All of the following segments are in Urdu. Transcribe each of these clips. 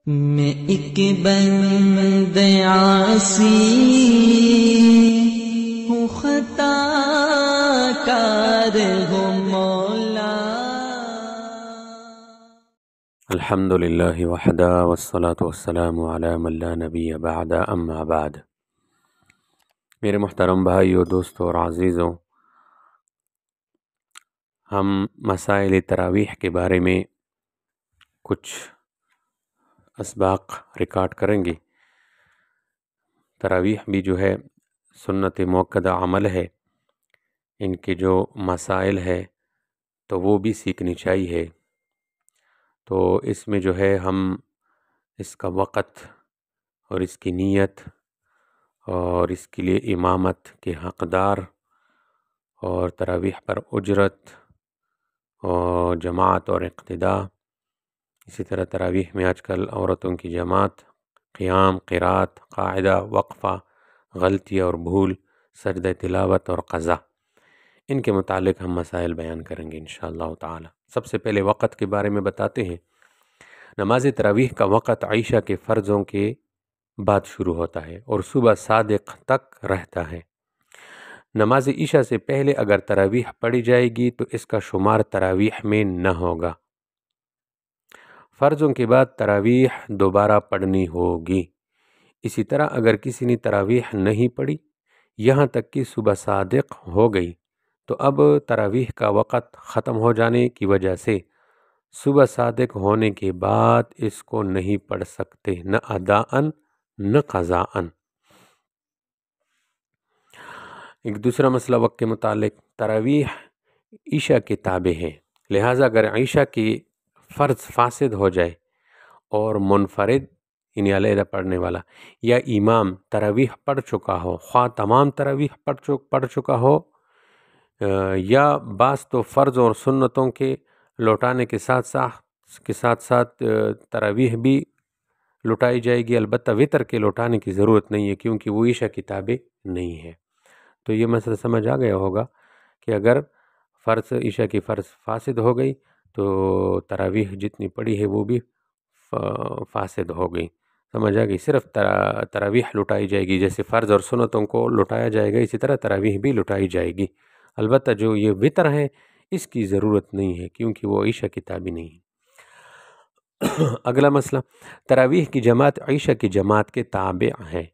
میں ایک بند عاصی ہوں، خطا کار ہوں مولا۔ الحمدللہ وحدہ والصلاة والسلام علی من لا نبی بعد، اما بعد۔ میرے محترم بھائیو، دوستو اور عزیزوں، ہم مسائل تراویح کے بارے میں کچھ اسباق ریکارڈ کریں گے۔ تراویح بھی جو ہے سنت موقدہ عمل ہے، ان کے جو مسائل ہے تو وہ بھی سیکھنی چاہیے۔ تو اس میں جو ہے ہم اس کا وقت اور اس کی نیت اور اس کے لیے امامت کے حقدار اور تراویح پر اجرت اور جماعت اور اقتداء، اسی طرح تراویح میں آج کل عورتوں کی جماعت، قیام، قرات، قاعدہ، وقفہ، غلطی اور بھول، سجدہ تلاوت اور قضا، ان کے متعلق ہم مسائل بیان کریں گے انشاءاللہ تعالی۔ سب سے پہلے وقت کے بارے میں بتاتے ہیں۔ نماز تراویح کا وقت عشاء کے فرضوں کے بعد شروع ہوتا ہے اور صبح صادق تک رہتا ہے۔ نماز عشاء سے پہلے اگر تراویح پڑھی جائے گی تو اس کا شمار تراویح میں نہ ہوگا۔ فرضوں کے بعد تراویح دوبارہ پڑھنی ہوگی۔ اسی طرح اگر کسی نے تراویح نہیں پڑھی یہاں تک کہ صبح صادق ہو گئی تو اب تراویح کا وقت ختم ہو جانے کی وجہ سے صبح صادق ہونے کے بعد اس کو نہیں پڑھ سکتے، نہ اداءً نہ قضاءً۔ ایک دوسرا مسئلہ وقت کے متعلق، تراویح عشاء کے تابع ہے، لہٰذا اگر عشاء کی فرض فاسد ہو جائے اور منفرد یعنی علیحدہ پڑھنے والا یا امام تراویح پڑھ چکا ہو، خواہ تمام تراویح پڑھ چکا ہو یا بعض تو فرض اور سنتوں کے لوٹانے کے ساتھ ساتھ تراویح بھی لوٹائی جائے گی، البتہ وطر کے لوٹانے کی ضرورت نہیں ہے کیونکہ وہ عشاء کی تابع نہیں ہے۔ تو یہ مسئلہ سمجھ آ گیا ہوگا کہ اگر عشاء کی فرض فاسد ہو گئی تو تراویح جتنی پڑھی ہے وہ بھی فاسد ہو گئی، سمجھ آ گئی۔ صرف تراویح لٹائی جائے گی، جیسے فرض اور سنتوں کو لٹایا جائے گا اسی طرح تراویح بھی لٹائی جائے گی، البتہ جو یہ وطر ہے اس کی ضرورت نہیں ہے کیونکہ وہ عشاء کی تابع نہیں ہے۔ اگلا مسئلہ، تراویح کی جماعت عشاء کی جماعت کے تابع ہے،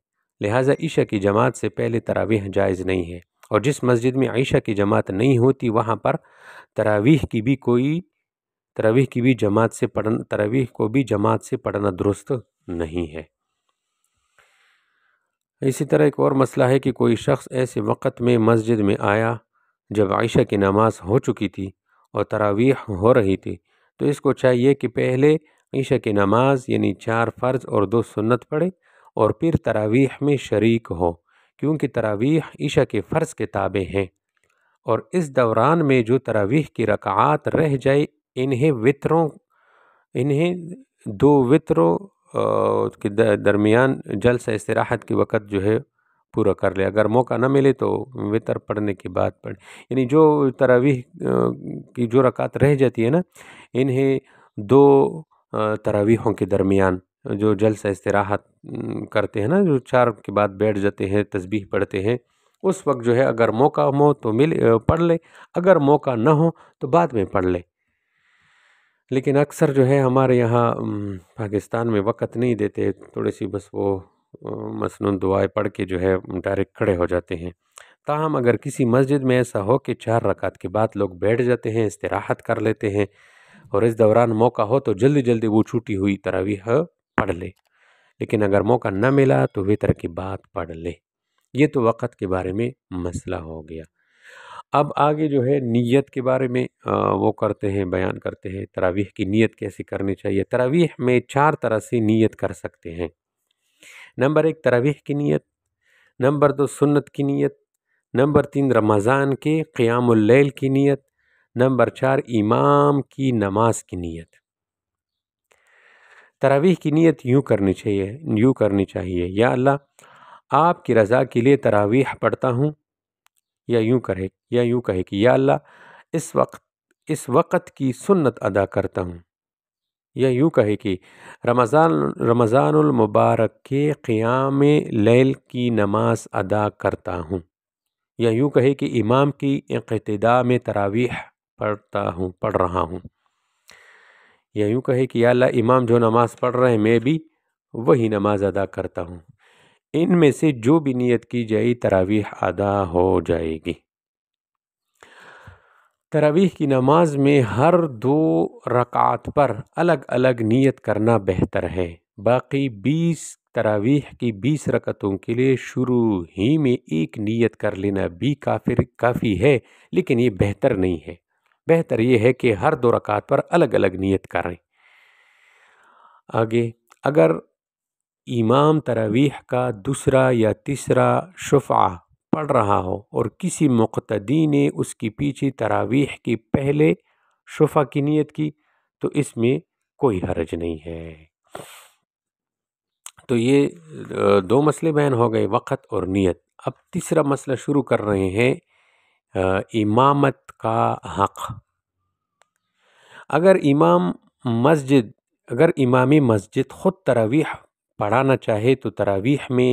لہٰذا عشاء کی جماعت سے پہلے تراویح جائز نہیں ہے، اور جس مسجد میں عشاء کی جماعت نہیں ہوتی وہاں پر تراویح کو بھی جماعت سے پڑھنا درست نہیں ہے۔ اسی طرح ایک اور مسئلہ ہے کہ کوئی شخص ایسے وقت میں مسجد میں آیا جب عشاء کی نماز ہو چکی تھی اور تراویح ہو رہی تھی، تو اس کو چاہیے کہ پہلے عشاء کی نماز یعنی 4 فرض اور 2 سنت پڑھے اور پھر تراویح میں شریک ہو، کیونکہ تراویح عشاء کے فرض کے تابع ہیں، اور اس دوران میں جو تراویح کی رکعات رہ جائے انہیں 2 وطروں کے درمیان جلسہ استراحت کے وقت جو ہے پورا کر لے۔ اگر موقع نہ ملے تو وطر پڑھنے کے بعد پڑھے، یعنی جو تراویح کی جو رکعت رہ جاتی ہے نا، انہیں 2 تراویحوں کے درمیان جو جلسہ استراحت کرتے ہیں نا، جو 4 کے بعد بیٹھ جاتے ہیں، تسبیح پڑھتے ہیں، اس وقت جو ہے اگر موقع ہو تو پڑھ لے، اگر موقع نہ ہو تو بعد میں پڑھ لے۔ لیکن اکثر جو ہے ہمارے یہاں پاکستان میں وقت نہیں دیتے، تھوڑی سی بس وہ مسنون دعائیں پڑھ کے جو ہے ڈائریکٹ کھڑے ہو جاتے ہیں۔ تاہم اگر کسی مسجد میں ایسا ہو کہ 4 رکعت کے بعد لوگ بیٹھ جاتے ہیں، استراحت کر لیتے ہیں، اور اس دوران موقع ہو تو جلدی جلدی وہ چھوٹی ہوئی تراویح پڑھ لے، لیکن اگر موقع نہ ملا تو وطر کے بعد پڑھ لے۔ یہ تو وقت کے بارے میں مسئلہ ہو گیا۔ اب آگے جو ہے نیت کے بارے میں وہ بیان کرتے ہیں، تراویح کی نیت کیسے کرنی چاہیے۔ تراویح میں 4 طرح سے نیت کر سکتے ہیں۔ نمبر 1 تراویح کی نیت، نمبر 2 سنت کی نیت، نمبر 3 رمضان کے قیام اللیل کی نیت، نمبر 4 امام کی نماز کی نیت۔ تراویح کی نیت یوں کرنی چاہیے، یا اللہ آپ کی رضا کے لیے تراویح پڑھتا ہوں، یا یوں کہے کہ یا اللہ اس وقت کی سنت ادا کرتا ہوں، یا یوں کہے کہ رمضان المبارک کے قیام لیل کی نماز ادا کرتا ہوں، یا یوں کہے کہ امام کی اقتداء میں تراویح پڑھ رہا ہوں، یا یوں کہے کہ یا اللہ امام جو نماز پڑھ رہے ہیں میں بھی وہی نماز ادا کرتا ہوں۔ ان میں سے جو بھی نیت کی جائے تراویح ادا ہو جائے گی۔ تراویح کی نماز میں ہر 2 رکعات پر الگ الگ نیت کرنا بہتر ہے۔ باقی 20 تراویح کی 20 رکعتوں کے لیے شروع ہی میں ایک نیت کر لینا بھی کافی ہے، لیکن یہ بہتر نہیں ہے۔ بہتر یہ ہے کہ ہر 2 رکعات پر الگ الگ نیت کریں۔ آگے، اگر امام تراویح کا دوسرا یا تیسرا شفعہ پڑھ رہا ہو اور کسی مقتدی نے اس کی پیچھے تراویح کی پہلے شفعہ کی نیت کی تو اس میں کوئی حرج نہیں ہے۔ تو یہ 2 مسئلے بیان ہو گئے، وقت اور نیت۔ اب تیسرا مسئلہ شروع کر رہے ہیں، امامت کا حق۔ اگر امام مسجد خود تراویح پڑھانا چاہے تو تراویح میں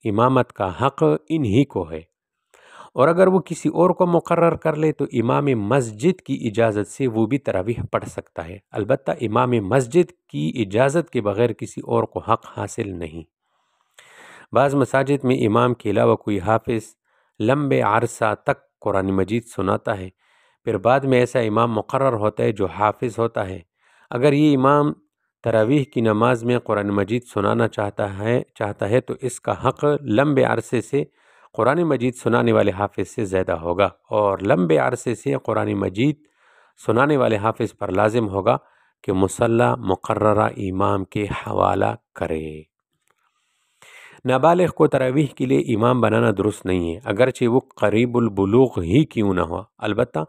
امامت کا حق انہی کو ہے، اور اگر وہ کسی اور کو مقرر کر لے تو امام مسجد کی اجازت سے وہ بھی تراویح پڑھ سکتا ہے، البتہ امام مسجد کی اجازت کے بغیر کسی اور کو حق حاصل نہیں۔ بعض مساجد میں امام کے علاوہ کوئی حافظ لمبے عرصہ تک قرآن مجید سناتا ہے، پھر بعد میں ایسا امام مقرر ہوتا ہے جو حافظ ہوتا ہے۔ اگر یہ امام تراویح کی نماز میں قرآن مجید سنانا چاہتا ہے تو اس کا حق لمبے عرصے سے قرآن مجید سنانے والے حافظ سے زیادہ ہوگا، اور لمبے عرصے سے قرآن مجید سنانے والے حافظ پر لازم ہوگا کہ مصلی مقررہ امام کے حوالہ کرے۔ نابالغ کو تراویح کے لیے امام بنانا درست نہیں ہے، اگرچہ وہ قریب البلوغ ہی کیوں نہ ہو۔ البتہ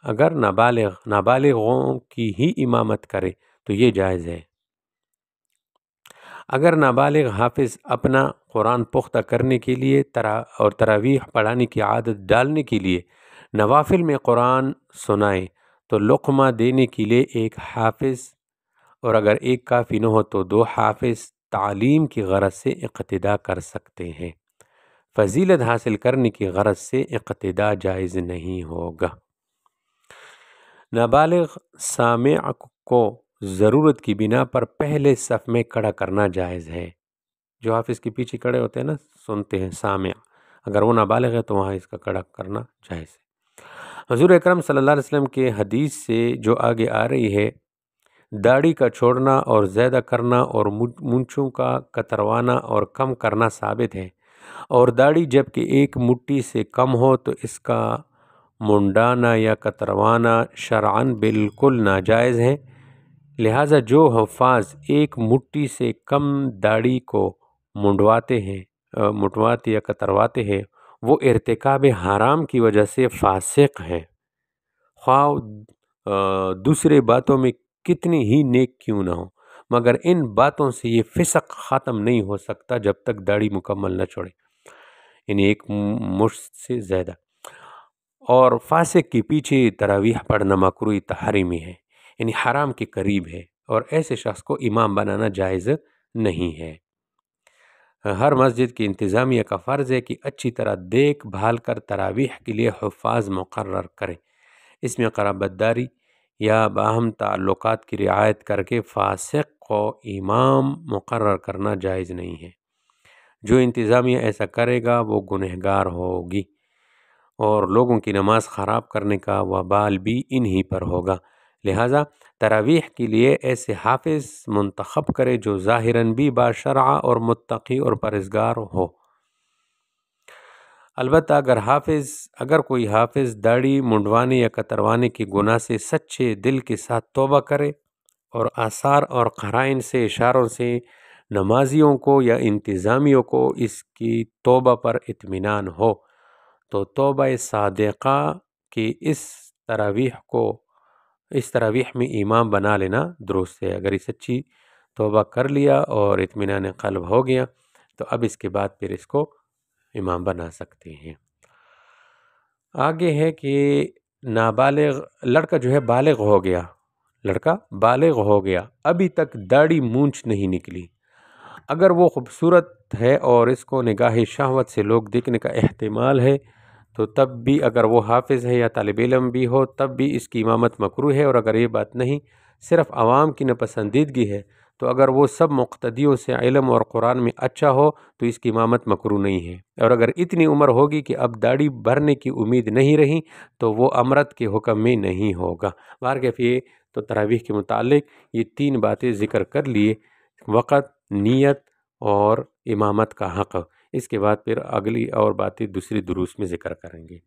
اگر نابالغوں کی ہی امامت کرے تو یہ جائز ہے۔ اگر نابالغ حافظ اپنا قرآن پختہ کرنے کے لیے اور تراویح پڑھانے کی عادت ڈالنے کے لیے نوافل میں قرآن سنائے تو لقمہ دینے کے لیے ایک حافظ، اور اگر ایک کافی نہ ہو تو 2 حافظ تعلیم کی غرض سے اقتداء کر سکتے ہیں۔ فضیلت حاصل کرنے کی غرض سے اقتداء جائز نہیں ہوگا۔ نابالغ سامع کو ضرورت کی بنا پر پہلے صف میں کھڑا کرنا جائز ہے۔ جو حافظ کے پیچھے کھڑے ہوتے ہیں نا، سنتے ہیں سامع، اگر وہ نابالغ ہے تو وہاں اس کا کھڑا کرنا جائز ہے۔ حضور اکرم صلی اللہ علیہ وسلم کے حدیث سے جو آگے آ رہی ہے، داڑھی کا چھوڑنا اور زیادہ کرنا اور مونچھوں کا کتروانا اور کم کرنا ثابت ہے، اور داڑھی جب کہ ایک مٹھی سے کم ہو تو اس کا منڈانا یا کتروانا شرعاً بالکل ناجائز ہے۔ لہٰذا جو حفاظ ایک مٹھی سے کم داڑھی کو منڈواتے یا کترواتے ہیں وہ ارتکاب حرام کی وجہ سے فاسق ہیں، خواہ دوسرے باتوں میں کتنی ہی نیک کیوں نہ ہو، مگر ان باتوں سے یہ فسق ختم نہیں ہو سکتا جب تک داڑھی مکمل نہ چھوڑے، یعنی ایک مشت سے زیادہ۔ اور فاسق کے پیچھے تراویح پڑھنا مکروہ تحریمی ہے، یعنی حرام کے قریب ہے، اور ایسے شخص کو امام بنانا جائز نہیں ہے۔ ہر مسجد کی انتظامیہ کا فرض ہے کہ اچھی طرح دیکھ بھال کر تراویح کے لیے حفاظ مقرر کرے۔ اس میں قرابت داری یا باہم تعلقات کی رعایت کر کے فاسق کو امام مقرر کرنا جائز نہیں ہے۔ جو انتظامیہ ایسا کرے گا وہ گنہگار ہوگی، اور لوگوں کی نماز خراب کرنے کا وبال بھی انہی پر ہوگا۔ لہٰذا تراویح کے لیے ایسے حافظ منتخب کرے جو ظاہراً بھی باشرع اور متقی اور پرہیزگار ہو۔ البتہ اگر کوئی حافظ داڑھی منڈوانے یا کتروانے کے گناہ سے سچے دل کے ساتھ توبہ کرے اور آثار اور قرائن سے اشاروں سے نمازیوں کو یا انتظامیوں کو اس کی توبہ پر اطمینان ہو تو توبہ صادقہ کہ اس تراویح میں امام بنا لینا درست ہے۔ اگر یہ سچی توبہ کر لیا اور اطمینان قلب ہو گیا تو اب اس کے بعد پھر اس کو امام بنا سکتے ہیں۔ آگے ہے کہ نابالغ لڑکا جو ہے بالغ ہو گیا، لڑکا بالغ ہو گیا، ابھی تک داڑھی مونچھ نہیں نکلی، اگر وہ خوبصورت ہے اور اس کو نگاہ شہوت سے لوگ دیکھنے کا احتمال ہے تو تب بھی، اگر وہ حافظ ہے یا طالب علم بھی ہو تب بھی اس کی امامت مکروہ ہے، اور اگر یہ بات نہیں، صرف عوام کی ناپسندیدگی ہے، تو اگر وہ سب مقتدیوں سے علم اور قرآن میں اچھا ہو تو اس کی امامت مکروہ نہیں ہے، اور اگر اتنی عمر ہوگی کہ اب داڑھی بھرنے کی امید نہیں رہی تو وہ امرت کے حکم میں نہیں ہوگا۔ بہرکیف یہ تو تراویح کے متعلق یہ 3 باتیں ذکر کر لیے، وقت، نیت اور امامت کا حق۔ اس کے بعد پھر اگلی اور باتیں دوسری دروس میں ذکر کریں گے۔